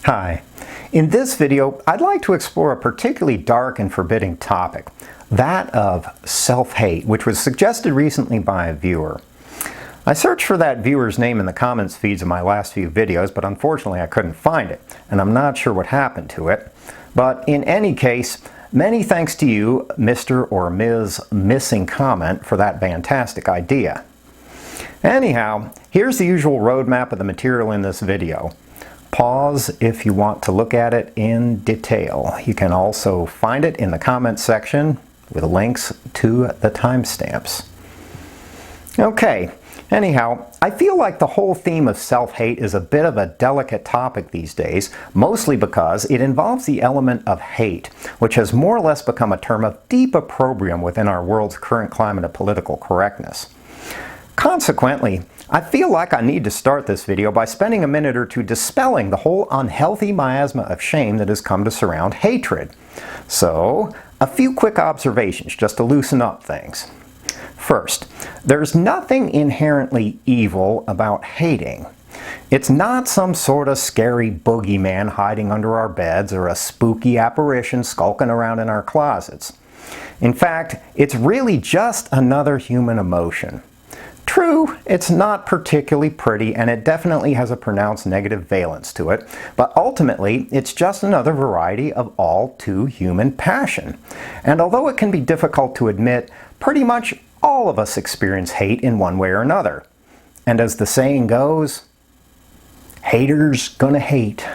Hi. In this video, I'd like to explore a particularly dark and forbidding topic, that of self-hate, which was suggested recently by a viewer. I searched for that viewer's name in the comments feeds of my last few videos, but unfortunately I couldn't find it, and I'm not sure what happened to it. But in any case, many thanks to you, Mr. or Ms. Missing Comment, for that fantastic idea. Anyhow, here's the usual roadmap of the material in this video. Pause if you want to look at it in detail. You can also find it in the comments section with links to the timestamps. Okay, anyhow, I feel like the whole theme of self-hate is a bit of a delicate topic these days, mostly because it involves the element of hate, which has more or less become a term of deep opprobrium within our world's current climate of political correctness. Consequently, I feel like I need to start this video by spending a minute or two dispelling the whole unhealthy miasma of shame that has come to surround hatred. So, a few quick observations just to loosen up things. First, there's nothing inherently evil about hating. It's not some sort of scary boogeyman hiding under our beds or a spooky apparition skulking around in our closets. In fact, it's really just another human emotion. True, it's not particularly pretty and it definitely has a pronounced negative valence to it, but ultimately it's just another variety of all too human passion. And although it can be difficult to admit, pretty much all of us experience hate in one way or another. And as the saying goes, haters gonna hate.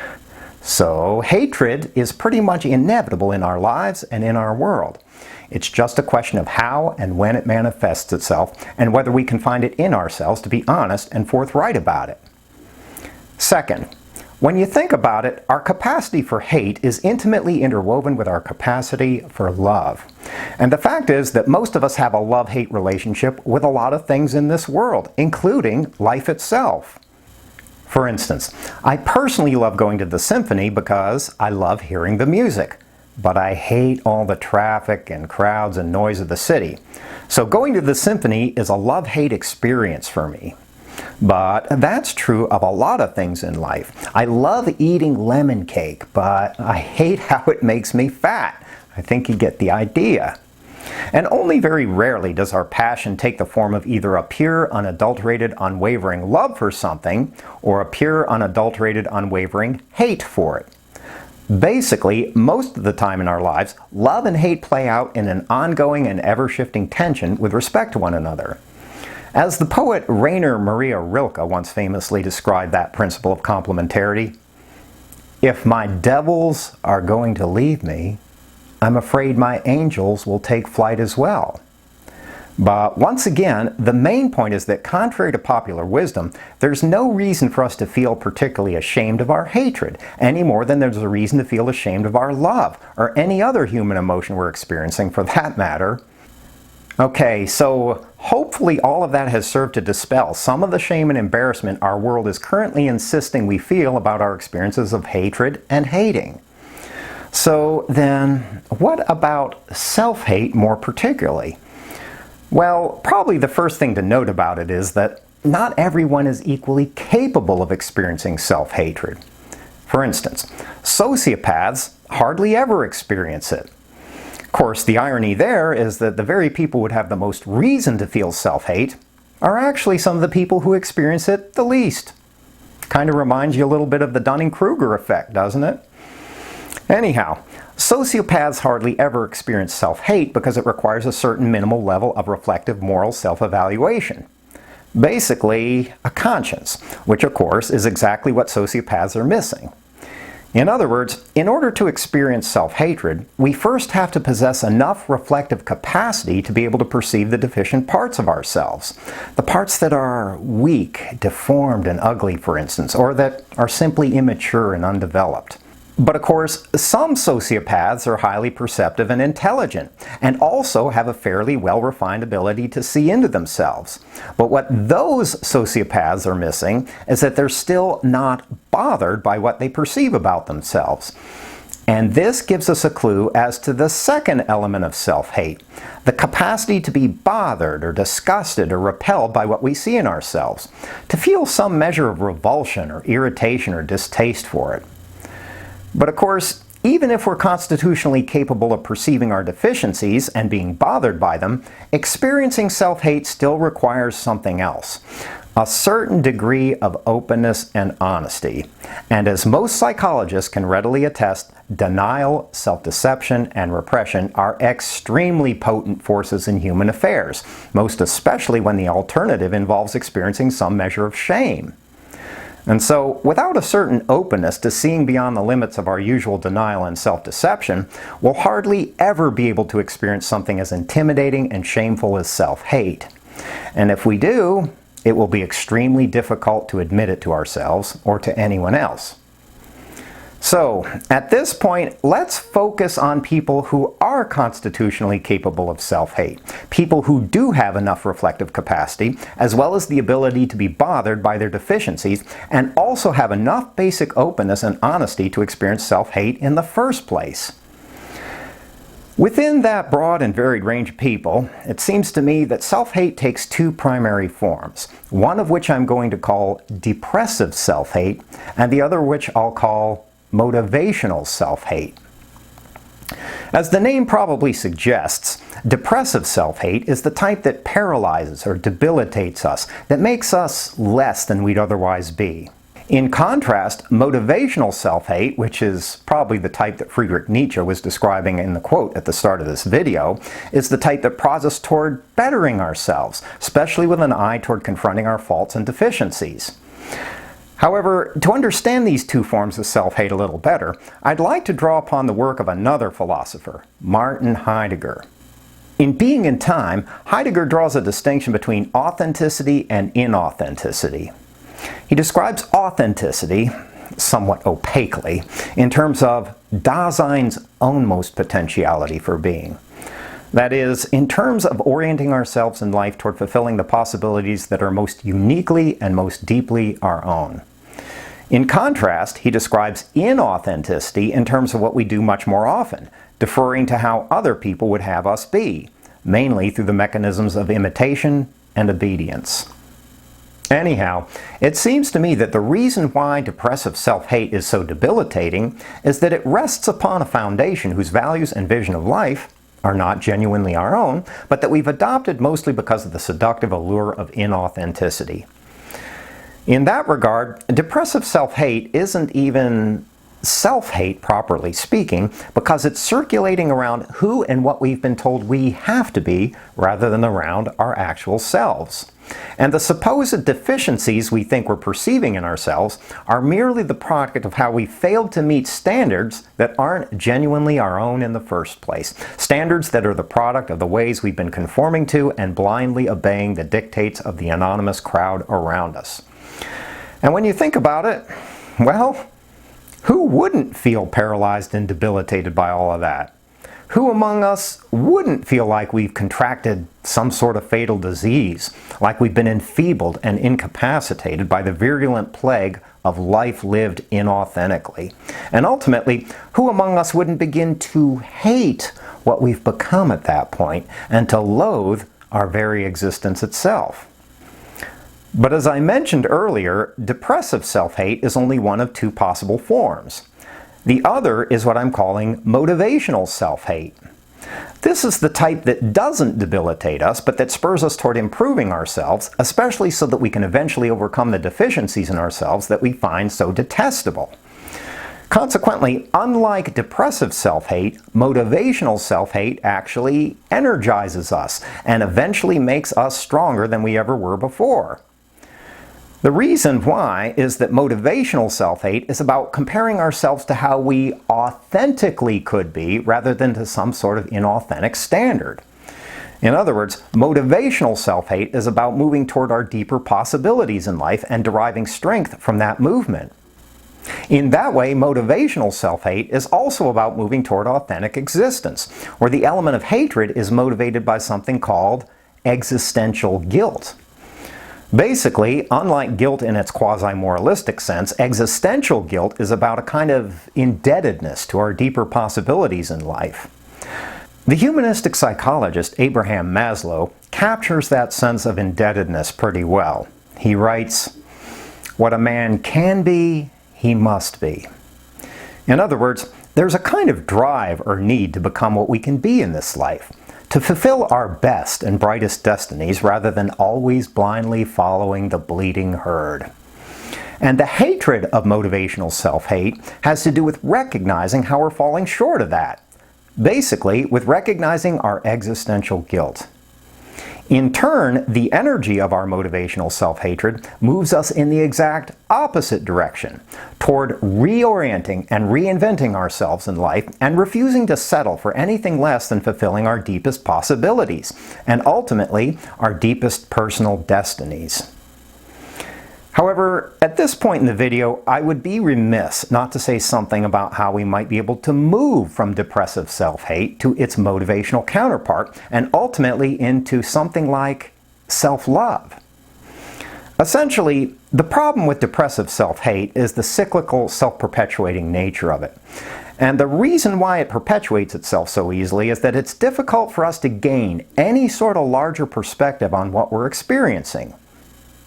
So hatred is pretty much inevitable in our lives and in our world. It's just a question of how and when it manifests itself, and whether we can find it in ourselves to be honest and forthright about it. Second, when you think about it, our capacity for hate is intimately interwoven with our capacity for love. And the fact is that most of us have a love-hate relationship with a lot of things in this world, including life itself. For instance, I personally love going to the symphony because I love hearing the music. But I hate all the traffic and crowds and noise of the city. So going to the symphony is a love-hate experience for me. But that's true of a lot of things in life. I love eating lemon cake, but I hate how it makes me fat. I think you get the idea. And only very rarely does our passion take the form of either a pure, unadulterated, unwavering love for something, or a pure, unadulterated, unwavering hate for it. Basically, most of the time in our lives, love and hate play out in an ongoing and ever-shifting tension with respect to one another. As the poet Rainer Maria Rilke once famously described that principle of complementarity, "If my devils are going to leave me, I'm afraid my angels will take flight as well." But once again, the main point is that contrary to popular wisdom, there's no reason for us to feel particularly ashamed of our hatred, any more than there's a reason to feel ashamed of our love, or any other human emotion we're experiencing for that matter. Okay, so hopefully all of that has served to dispel some of the shame and embarrassment our world is currently insisting we feel about our experiences of hatred and hating. So then, what about self-hate more particularly? Well, probably the first thing to note about it is that not everyone is equally capable of experiencing self-hatred. For instance, sociopaths hardly ever experience it. Of course, the irony there is that the very people who would have the most reason to feel self-hate are actually some of the people who experience it the least. Kind of reminds you a little bit of the Dunning-Kruger effect, doesn't it? Anyhow, sociopaths hardly ever experience self-hate because it requires a certain minimal level of reflective moral self-evaluation. Basically, a conscience, which of course is exactly what sociopaths are missing. In other words, in order to experience self-hatred, we first have to possess enough reflective capacity to be able to perceive the deficient parts of ourselves. The parts that are weak, deformed, and ugly, for instance, or that are simply immature and undeveloped. But of course, some sociopaths are highly perceptive and intelligent, and also have a fairly well-refined ability to see into themselves. But what those sociopaths are missing is that they're still not bothered by what they perceive about themselves. And this gives us a clue as to the second element of self-hate, the capacity to be bothered or disgusted or repelled by what we see in ourselves, to feel some measure of revulsion or irritation or distaste for it. But of course, even if we're constitutionally capable of perceiving our deficiencies and being bothered by them, experiencing self-hate still requires something else. A certain degree of openness and honesty. And as most psychologists can readily attest, denial, self-deception, and repression are extremely potent forces in human affairs, most especially when the alternative involves experiencing some measure of shame. And so, without a certain openness to seeing beyond the limits of our usual denial and self-deception, we'll hardly ever be able to experience something as intimidating and shameful as self-hate. And if we do, it will be extremely difficult to admit it to ourselves or to anyone else. So, at this point, let's focus on people who are constitutionally capable of self-hate. People who do have enough reflective capacity, as well as the ability to be bothered by their deficiencies, and also have enough basic openness and honesty to experience self-hate in the first place. Within that broad and varied range of people, it seems to me that self-hate takes two primary forms, one of which I'm going to call depressive self-hate, and the other which I'll call motivational self-hate. As the name probably suggests, depressive self-hate is the type that paralyzes or debilitates us, that makes us less than we'd otherwise be. In contrast, motivational self-hate, which is probably the type that Friedrich Nietzsche was describing in the quote at the start of this video, is the type that prods us toward bettering ourselves, especially with an eye toward confronting our faults and deficiencies. However, to understand these two forms of self-hate a little better, I'd like to draw upon the work of another philosopher, Martin Heidegger. In Being and Time, Heidegger draws a distinction between authenticity and inauthenticity. He describes authenticity, somewhat opaquely, in terms of Dasein's ownmost potentiality for being. That is, in terms of orienting ourselves in life toward fulfilling the possibilities that are most uniquely and most deeply our own. In contrast, he describes inauthenticity in terms of what we do much more often, deferring to how other people would have us be, mainly through the mechanisms of imitation and obedience. Anyhow, it seems to me that the reason why depressive self-hate is so debilitating is that it rests upon a foundation whose values and vision of life are not genuinely our own, but that we've adopted mostly because of the seductive allure of inauthenticity. In that regard, depressive self-hate isn't even self-hate properly speaking, because it's circulating around who and what we've been told we have to be rather than around our actual selves. And the supposed deficiencies we think we're perceiving in ourselves are merely the product of how we failed to meet standards that aren't genuinely our own in the first place. Standards that are the product of the ways we've been conforming to and blindly obeying the dictates of the anonymous crowd around us. And when you think about it, well, who wouldn't feel paralyzed and debilitated by all of that? Who among us wouldn't feel like we've contracted some sort of fatal disease, like we've been enfeebled and incapacitated by the virulent plague of life lived inauthentically? And ultimately, who among us wouldn't begin to hate what we've become at that point and to loathe our very existence itself? But as I mentioned earlier, depressive self-hate is only one of two possible forms. The other is what I'm calling motivational self-hate. This is the type that doesn't debilitate us, but that spurs us toward improving ourselves, especially so that we can eventually overcome the deficiencies in ourselves that we find so detestable. Consequently, unlike depressive self-hate, motivational self-hate actually energizes us and eventually makes us stronger than we ever were before. The reason why is that motivational self-hate is about comparing ourselves to how we authentically could be rather than to some sort of inauthentic standard. In other words, motivational self-hate is about moving toward our deeper possibilities in life and deriving strength from that movement. In that way, motivational self-hate is also about moving toward authentic existence, where the element of hatred is motivated by something called existential guilt. Basically, unlike guilt in its quasi-moralistic sense, existential guilt is about a kind of indebtedness to our deeper possibilities in life. The humanistic psychologist Abraham Maslow captures that sense of indebtedness pretty well. He writes, "What a man can be, he must be." In other words, there's a kind of drive or need to become what we can be in this life, to fulfill our best and brightest destinies rather than always blindly following the bleating herd. And the hatred of motivational self-hate has to do with recognizing how we're falling short of that. Basically, with recognizing our existential guilt. In turn, the energy of our motivational self-hatred moves us in the exact opposite direction, toward reorienting and reinventing ourselves in life and refusing to settle for anything less than fulfilling our deepest possibilities, and ultimately, our deepest personal destinies. However, at this point in the video, I would be remiss not to say something about how we might be able to move from depressive self-hate to its motivational counterpart, and ultimately into something like self-love. Essentially, the problem with depressive self-hate is the cyclical, self-perpetuating nature of it. And the reason why it perpetuates itself so easily is that it's difficult for us to gain any sort of larger perspective on what we're experiencing.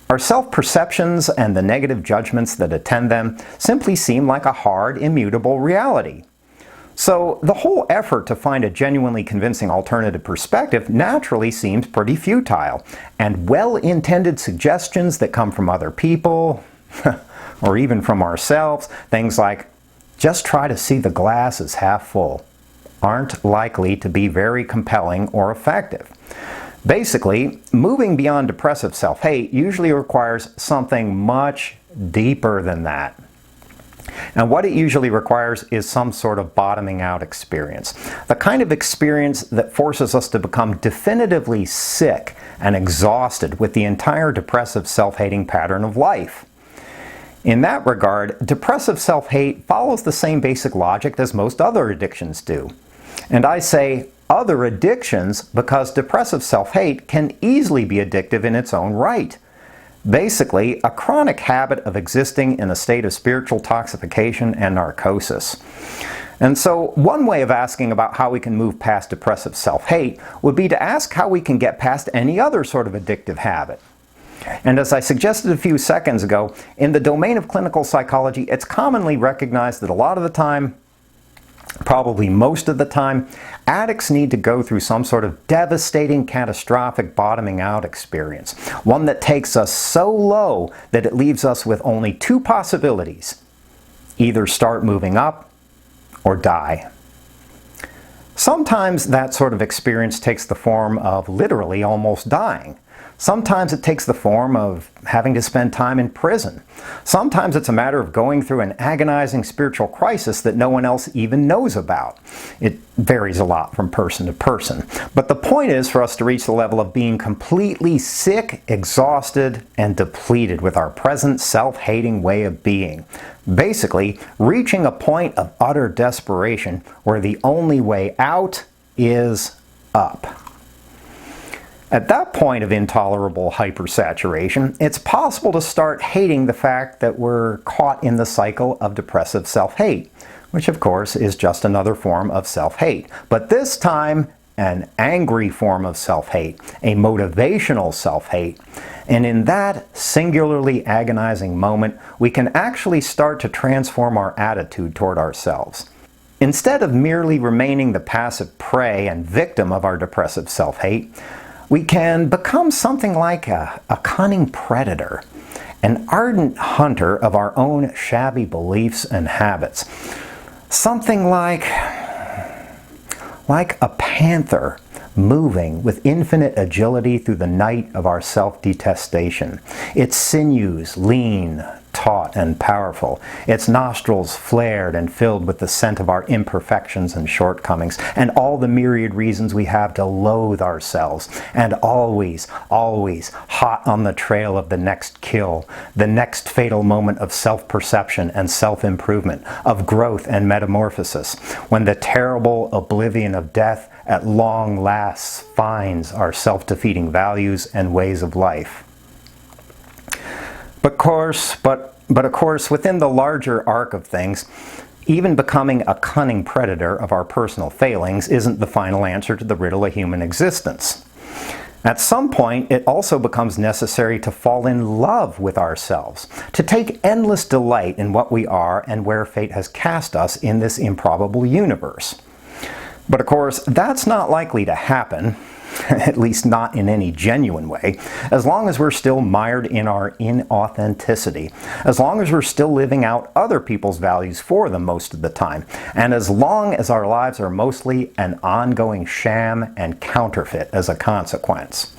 Our self-perceptions and the negative judgments that attend them simply seem like a hard, immutable reality. So the whole effort to find a genuinely convincing alternative perspective naturally seems pretty futile, and well-intended suggestions that come from other people, or even from ourselves, things like, just try to see the glass as half full, aren't likely to be very compelling or effective. Basically, moving beyond depressive self-hate usually requires something much deeper than that. And what it usually requires is some sort of bottoming out experience. The kind of experience that forces us to become definitively sick and exhausted with the entire depressive self-hating pattern of life. In that regard, depressive self-hate follows the same basic logic as most other addictions do. And I say other addictions because depressive self-hate can easily be addictive in its own right. Basically, a chronic habit of existing in a state of spiritual toxification and narcosis. And so, one way of asking about how we can move past depressive self-hate would be to ask how we can get past any other sort of addictive habit. And as I suggested a few seconds ago, in the domain of clinical psychology, it's commonly recognized that a lot of the time, probably most of the time, addicts need to go through some sort of devastating, catastrophic bottoming out experience. One that takes us so low that it leaves us with only two possibilities. Either start moving up or die. Sometimes that sort of experience takes the form of literally almost dying. Sometimes it takes the form of having to spend time in prison. Sometimes it's a matter of going through an agonizing spiritual crisis that no one else even knows about. It varies a lot from person to person. But the point is for us to reach the level of being completely sick, exhausted, and depleted with our present self-hating way of being. Basically, reaching a point of utter desperation where the only way out is up. At that point of intolerable hypersaturation, it's possible to start hating the fact that we're caught in the cycle of depressive self-hate, which of course is just another form of self-hate. But this time, an angry form of self-hate, a motivational self-hate. And in that singularly agonizing moment, we can actually start to transform our attitude toward ourselves. Instead of merely remaining the passive prey and victim of our depressive self-hate, we can become something like a cunning predator, an ardent hunter of our own shabby beliefs and habits. Something like a panther moving with infinite agility through the night of our self-detestation. Its sinews lean, taut, and powerful. Its nostrils flared and filled with the scent of our imperfections and shortcomings, and all the myriad reasons we have to loathe ourselves, and always, always hot on the trail of the next kill, the next fatal moment of self-perception and self-improvement, of growth and metamorphosis, when the terrible oblivion of death at long last finds our self-defeating values and ways of life. But of course, within the larger arc of things, even becoming a cunning predator of our personal failings isn't the final answer to the riddle of human existence. At some point, it also becomes necessary to fall in love with ourselves, to take endless delight in what we are and where fate has cast us in this improbable universe. But of course, that's not likely to happen, at least not in any genuine way, as long as we're still mired in our inauthenticity, as long as we're still living out other people's values for them most of the time, and as long as our lives are mostly an ongoing sham and counterfeit as a consequence.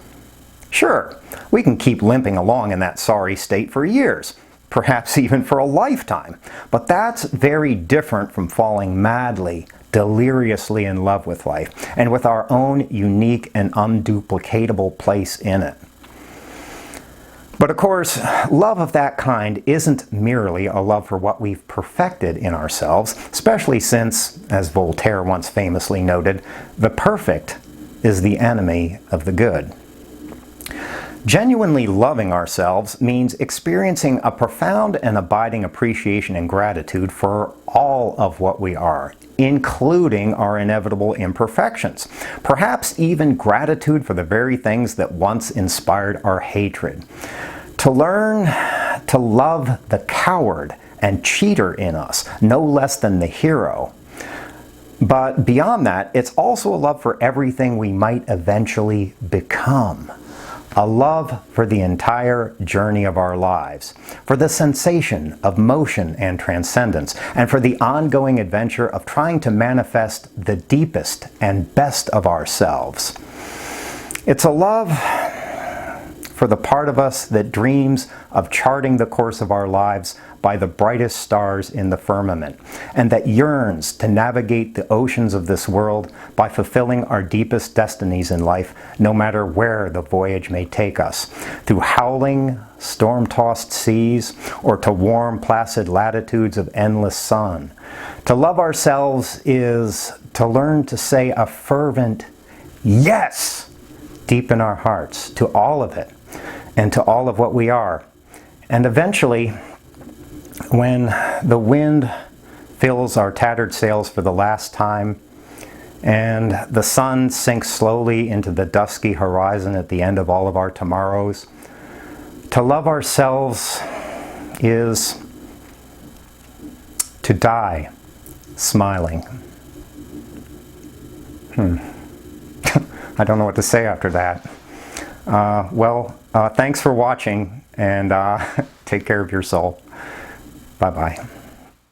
Sure, we can keep limping along in that sorry state for years, perhaps even for a lifetime, but that's very different from falling madly, deliriously in love with life, and with our own unique and unduplicatable place in it. But of course, love of that kind isn't merely a love for what we've perfected in ourselves, especially since, as Voltaire once famously noted, the perfect is the enemy of the good. Genuinely loving ourselves means experiencing a profound and abiding appreciation and gratitude for all of what we are, including our inevitable imperfections. Perhaps even gratitude for the very things that once inspired our hatred. To learn to love the coward and cheater in us, no less than the hero. But beyond that, it's also a love for everything we might eventually become. A love for the entire journey of our lives, for the sensation of motion and transcendence, and for the ongoing adventure of trying to manifest the deepest and best of ourselves. It's a love for the part of us that dreams of charting the course of our lives by the brightest stars in the firmament, and that yearns to navigate the oceans of this world by fulfilling our deepest destinies in life, no matter where the voyage may take us, through howling, storm-tossed seas, or to warm, placid latitudes of endless sun. To love ourselves is to learn to say a fervent yes deep in our hearts to all of it, and to all of what we are. And eventually, when the wind fills our tattered sails for the last time, and the sun sinks slowly into the dusky horizon at the end of all of our tomorrows, to love ourselves is to die smiling. I don't know what to say after that. Thanks for watching, and take care of your soul. Bye-bye.